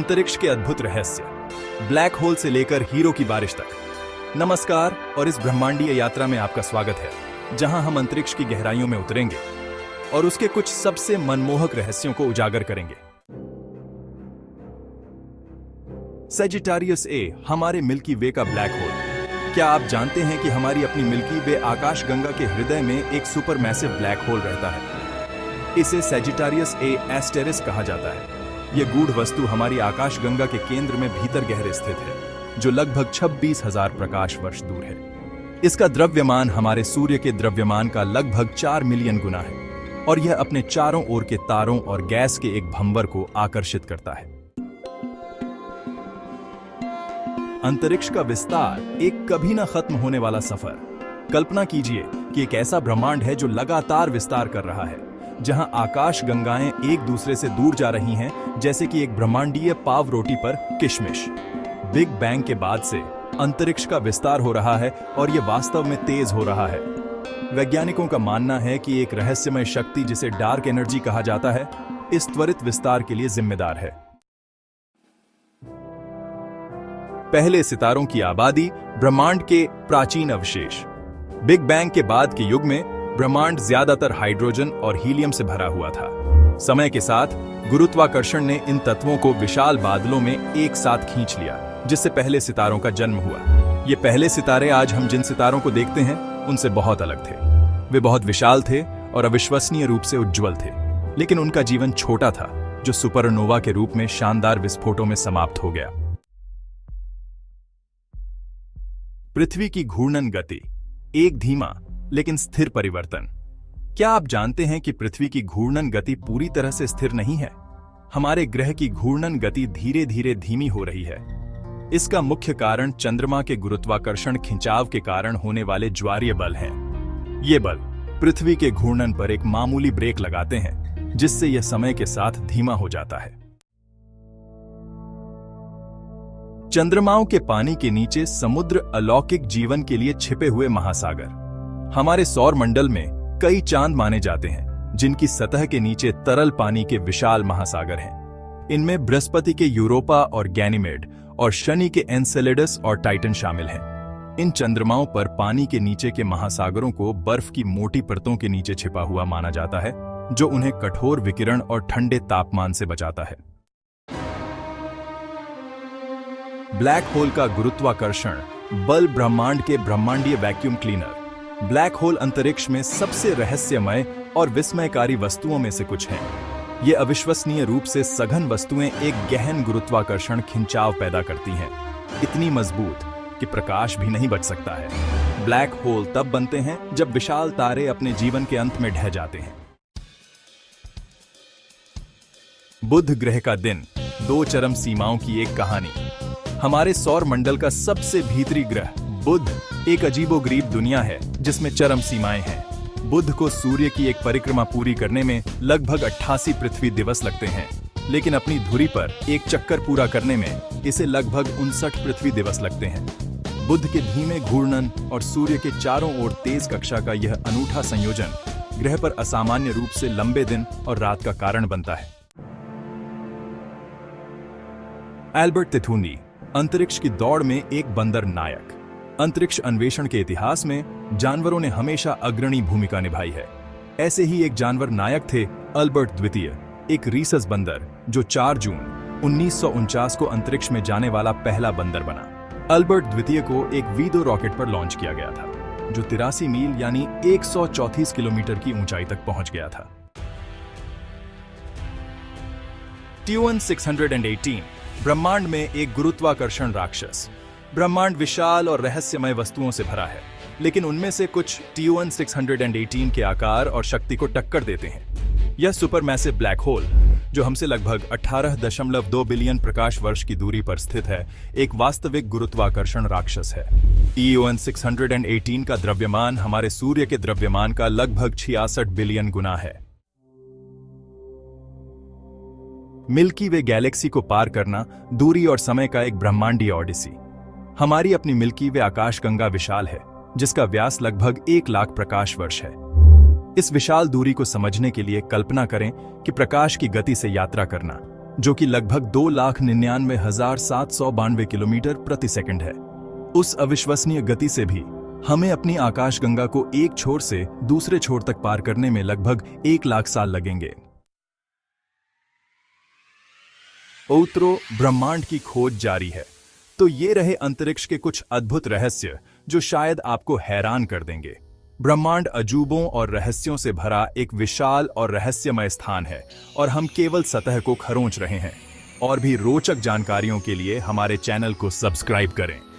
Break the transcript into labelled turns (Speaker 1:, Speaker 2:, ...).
Speaker 1: अंतरिक्ष के अद्भुत रहस्य, ब्लैक होल से लेकर हीरो की बारिश तक। नमस्कार और इस ब्रह्मांडीय यात्रा में आपका स्वागत है, जहां हम अंतरिक्ष की गहराइयों में उतरेंगे और उसके कुछ सबसे मनमोहक रहस्यों को उजागर करेंगे। सजिटारियस ए हमारे मिल्की वे का ब्लैक होल। क्या आप जानते हैं कि हमारी अपनी मिल्की वे आकाशगंगा के हृदय में एक सुपरमैसिव ब्लैक होल रहता है। इसे सजिटारियस ए एस्टेरिस कहा जाता है। यह गूढ़ वस्तु हमारी आकाशगंगा के केंद्र में भीतर गहरे स्थित है, जो लगभग 26,000 प्रकाश वर्ष दूर है। इसका द्रव्यमान हमारे सूर्य के द्रव्यमान का लगभग 4 मिलियन गुना है और यह अपने चारों ओर के तारों और गैस के एक भंवर को आकर्षित करता है। अंतरिक्ष का विस्तार एक कभी न खत्म होने वाला सफर। कल्पना कीजिए कि एक ऐसा ब्रह्मांड है जो लगातार विस्तार कर रहा है, जहां आकाश गंगाएं एक दूसरे से दूर जा रही हैं, जैसे कि एक ब्रह्मांडीय पाव रोटी पर किशमिश। बिग बैंग के बाद से अंतरिक्ष का विस्तार हो रहा है और यह वास्तव में तेज हो रहा है। वैज्ञानिकों का मानना है कि एक रहस्यमय शक्ति, जिसे डार्क एनर्जी कहा जाता है, इस त्वरित विस्तार के लिए जिम्मेदार है। पहले सितारों की आबादी, ब्रह्मांड के प्राचीन अवशेष। बिग बैंग के बाद के युग में ब्रह्मांड ज्यादातर हाइड्रोजन और हीलियम से भरा हुआ था। समय के साथ गुरुत्वाकर्षण ने इन तत्वों को विशाल बादलों में एक साथ खींच लिया, जिससे पहले सितारों का जन्म हुआ। ये पहले सितारे आज हम जिन सितारों को देखते हैं, उनसे बहुत अलग थे। वे बहुत विशाल थे और अविश्वसनीय रूप से उज्ज्वल थे, लेकिन उनका जीवन छोटा था, जो सुपरनोवा के रूप में शानदार विस्फोटों में समाप्त हो गया। पृथ्वी की घूर्णन गति, एक धीमा लेकिन स्थिर परिवर्तन। क्या आप जानते हैं कि पृथ्वी की घूर्णन गति पूरी तरह से स्थिर नहीं है? हमारे ग्रह की घूर्णन गति धीरे धीरे धीमी हो रही है। इसका मुख्य कारण चंद्रमा के गुरुत्वाकर्षण खिंचाव के कारण होने वाले ज्वारीय बल हैं। ये बल पृथ्वी के घूर्णन पर एक मामूली ब्रेक लगाते हैं, जिससे यह समय के साथ धीमा हो जाता है। चंद्रमाओं के पानी के नीचे समुद्र अलौकिक जीवन के लिए छिपे हुए महासागर। हमारे सौर मंडल में कई चांद माने जाते हैं, जिनकी सतह के नीचे तरल पानी के विशाल महासागर हैं। इनमें बृहस्पति के यूरोपा और गैनीमेड और शनि के एनसेलेडस और टाइटन शामिल हैं। इन चंद्रमाओं पर पानी के नीचे के महासागरों को बर्फ की मोटी परतों के नीचे छिपा हुआ माना जाता है, जो उन्हें कठोर विकिरण और ठंडे तापमान से बचाता है। ब्लैक होल का गुरुत्वाकर्षण बल ब्रह्मांड के ब्रह्मांडीय वैक्यूम क्लीनर। ब्लैक होल अंतरिक्ष में सबसे रहस्यमय और विस्मयकारी वस्तुओं में से कुछ हैं। ये अविश्वसनीय रूप से सघन वस्तुएं एक गहन गुरुत्वाकर्षण खिंचाव पैदा करती हैं, इतनी मजबूत कि प्रकाश भी नहीं बच सकता है। ब्लैक होल तब बनते हैं जब विशाल तारे अपने जीवन के अंत में ढह जाते हैं। बुध ग्रह का दिन, दो चरम सीमाओं की एक कहानी। हमारे सौर मंडल का सबसे भीतरी ग्रह बुध एक अजीबोगरीब दुनिया है, जिसमें चरम सीमाएं हैं। बुध को सूर्य की एक परिक्रमा पूरी करने में लगभग 88 पृथ्वी दिवस लगते हैं, लेकिन अपनी धुरी पर एक चक्कर पूरा करने में इसे लगभग 59 पृथ्वी दिवस लगते हैं। बुध के धीमे घूर्णन और सूर्य के चारों ओर तेज कक्षा का यह अनूठा संयोजन ग्रह पर असामान्य रूप से लंबे दिन और रात का कारण बनता है। एल्बर्ट तिथुनी, अंतरिक्ष की दौड़ में एक बंदर नायक। अंतरिक्ष अन्वेषण के इतिहास में जानवरों ने हमेशा अग्रणी भूमिका निभाई है। ऐसे ही एक जानवर नायक थे अल्बर्ट द्वितीय, एक रीसस बंदर, जो 4 जून 1949 को अंतरिक्ष में जाने वाला पहला बंदर बना। अल्बर्ट द्वितीय को एक वीदो रॉकेट पर लॉन्च किया गया था, जो 83 मील यानी 134 किलोमीटर की ऊंचाई तक पहुंच गया था। ट्यून 618 ब्रह्मांड में एक गुरुत्वाकर्षण राक्षस। ब्रह्मांड विशाल और रहस्यमय वस्तुओं से भरा है, लेकिन उनमें से कुछ ट्यून 618 के आकार और शक्ति को टक्कर देते हैं। यह सुपरमैसिव ब्लैक होल, जो हमसे लगभग 18.2 बिलियन प्रकाश वर्ष की दूरी पर स्थित है, एक वास्तविक गुरुत्वाकर्षण राक्षस है। ट्यून 618 का द्रव्यमान हमारे सूर्य के द्रव्यमान का लगभग 66 बिलियन गुना है। मिल्की वे गैलेक्सी को पार करना दूरी और समय का एक ब्रह्मांडीय ओडिसी। हमारी अपनी मिल्की वे आकाशगंगा विशाल है, जिसका व्यास लगभग 1 लाख प्रकाश वर्ष है। इस विशाल दूरी को समझने के लिए कल्पना करें कि प्रकाश की गति से यात्रा करना, जो कि लगभग 2,99,792 किलोमीटर प्रति सेकंड है। उस अविश्वसनीय गति से भी हमें अपनी आकाशगंगा को एक छोर से दूसरे छोर तक पार करने में लगभग 1,00,000 साल लगेंगे। उत्तरो ब्रह्मांड की खोज जारी है। तो ये रहे अंतरिक्ष के कुछ अद्भुत रहस्य जो शायद आपको हैरान कर देंगे। ब्रह्मांड अजूबों और रहस्यों से भरा एक विशाल और रहस्यमय स्थान है और हम केवल सतह को खरोंच रहे हैं। और भी रोचक जानकारियों के लिए हमारे चैनल को सब्सक्राइब करें।